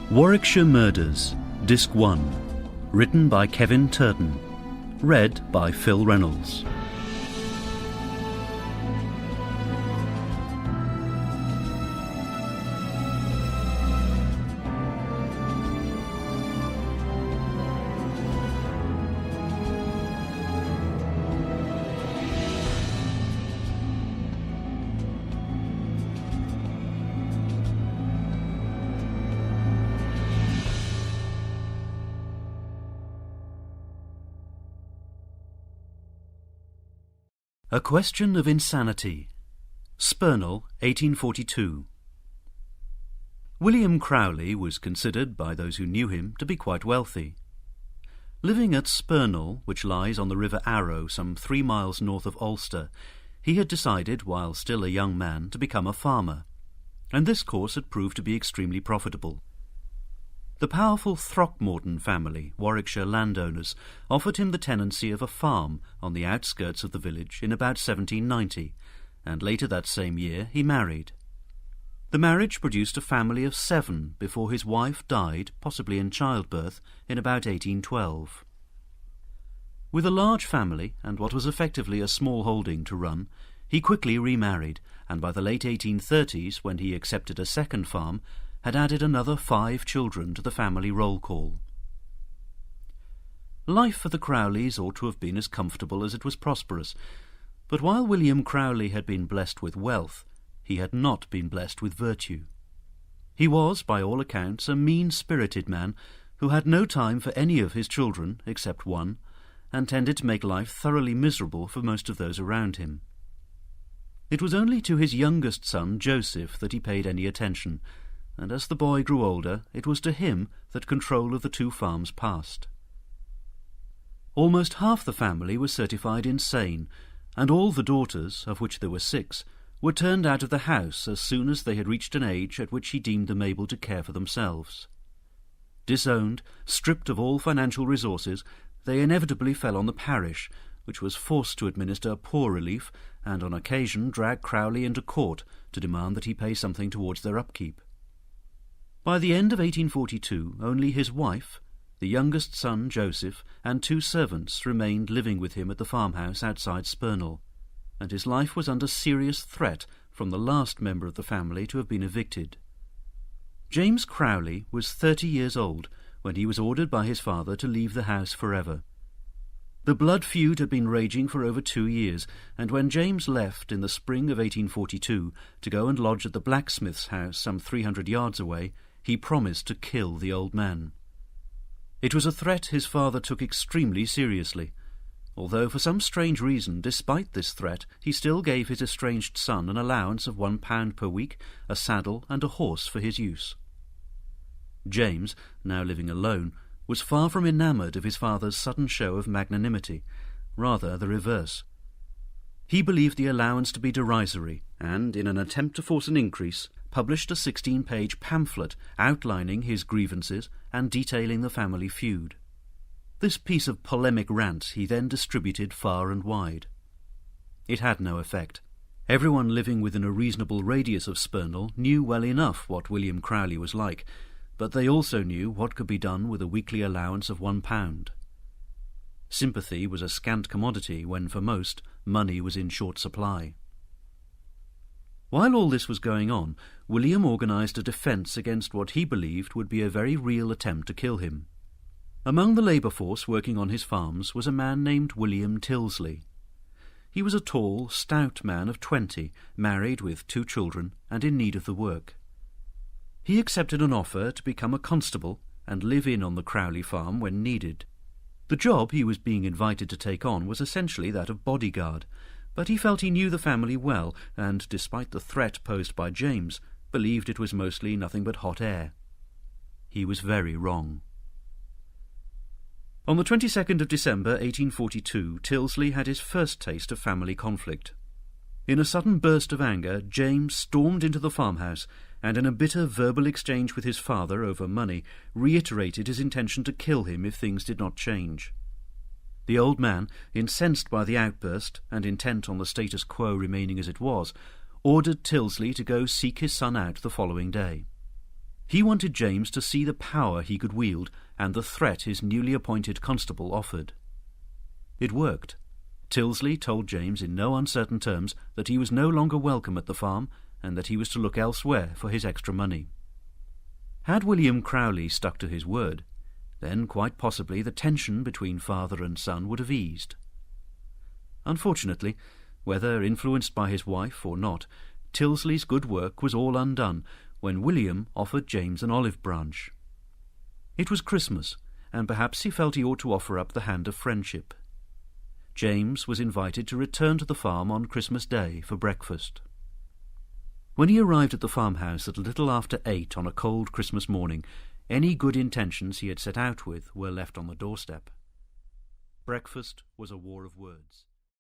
Warwickshire Murders, Disc 1, written by Kevin Turton, read by Phil Reynolds. A Question of Insanity. Spurnall, 1842. William Crowley was considered by those who knew him to be quite wealthy. Living at Spurnall, which lies on the River Arrow some 3 miles north of Ulster, he had decided, while still a young man, to become a farmer, and this course had proved to be extremely profitable. The powerful Throckmorton family, Warwickshire landowners, offered him the tenancy of a farm on the outskirts of the village in about 1790, and later that same year he married. The marriage produced a family of 7 before his wife died, possibly in childbirth, in about 1812. With a large family and what was effectively a small holding to run, he quickly remarried, and by the late 1830s, when he accepted a second farm, had added another 5 children to the family roll call. Life for the Crowleys ought to have been as comfortable as it was prosperous, but while William Crowley had been blessed with wealth, he had not been blessed with virtue. He was, by all accounts, a mean-spirited man who had no time for any of his children except one, and tended to make life thoroughly miserable for most of those around him. It was only to his youngest son, Joseph, that he paid any attention, and as the boy grew older, it was to him that control of the 2 farms passed. Almost half the family was certified insane, and all the daughters, of which there were 6, were turned out of the house as soon as they had reached an age at which he deemed them able to care for themselves. Disowned, stripped of all financial resources, they inevitably fell on the parish, which was forced to administer poor relief and on occasion drag Crowley into court to demand that he pay something towards their upkeep. By the end of 1842, only his wife, the youngest son Joseph, and 2 servants remained living with him at the farmhouse outside Spurnall, and his life was under serious threat from the last member of the family to have been evicted. James Crowley was 30 years old when he was ordered by his father to leave the house forever. The blood feud had been raging for over 2 years, and when James left in the spring of 1842 to go and lodge at the blacksmith's house some 300 yards away, he promised to kill the old man. It was a threat his father took extremely seriously, although for some strange reason, despite this threat, he still gave his estranged son an allowance of £1 per week, a saddle and a horse for his use. James, now living alone, was far from enamoured of his father's sudden show of magnanimity, rather the reverse. He believed the allowance to be derisory, and, in an attempt to force an increase, published a 16-page pamphlet outlining his grievances and detailing the family feud. This piece of polemic rant he then distributed far and wide. It had no effect. Everyone living within a reasonable radius of Spurnall knew well enough what William Crowley was like, but they also knew what could be done with a weekly allowance of £1. Sympathy was a scant commodity when, for most, money was in short supply. While all this was going on, William organised a defence against what he believed would be a very real attempt to kill him. Among the labour force working on his farms was a man named William Tyldesley. He was a tall, stout man of 20, married with 2 children, and in need of the work. He accepted an offer to become a constable and live in on the Crowley farm when needed. The job he was being invited to take on was essentially that of bodyguard, but he felt he knew the family well, and, despite the threat posed by James, believed it was mostly nothing but hot air. He was very wrong. On the 22nd of December 1842, Tyldesley had his first taste of family conflict. In a sudden burst of anger, James stormed into the farmhouse, and in a bitter verbal exchange with his father over money, reiterated his intention to kill him if things did not change. The old man, incensed by the outburst, and intent on the status quo remaining as it was, ordered Tyldesley to go seek his son out the following day. He wanted James to see the power he could wield and the threat his newly appointed constable offered. It worked. Tyldesley told James in no uncertain terms that he was no longer welcome at the farm and that he was to look elsewhere for his extra money. Had William Crowley stuck to his word, then quite possibly the tension between father and son would have eased. Unfortunately, whether influenced by his wife or not, Tyldesley's good work was all undone when William offered James an olive branch. It was Christmas, and perhaps he felt he ought to offer up the hand of friendship. James was invited to return to the farm on Christmas Day for breakfast. When he arrived at the farmhouse at a little after 8 on a cold Christmas morning, any good intentions he had set out with were left on the doorstep. Breakfast was a war of words.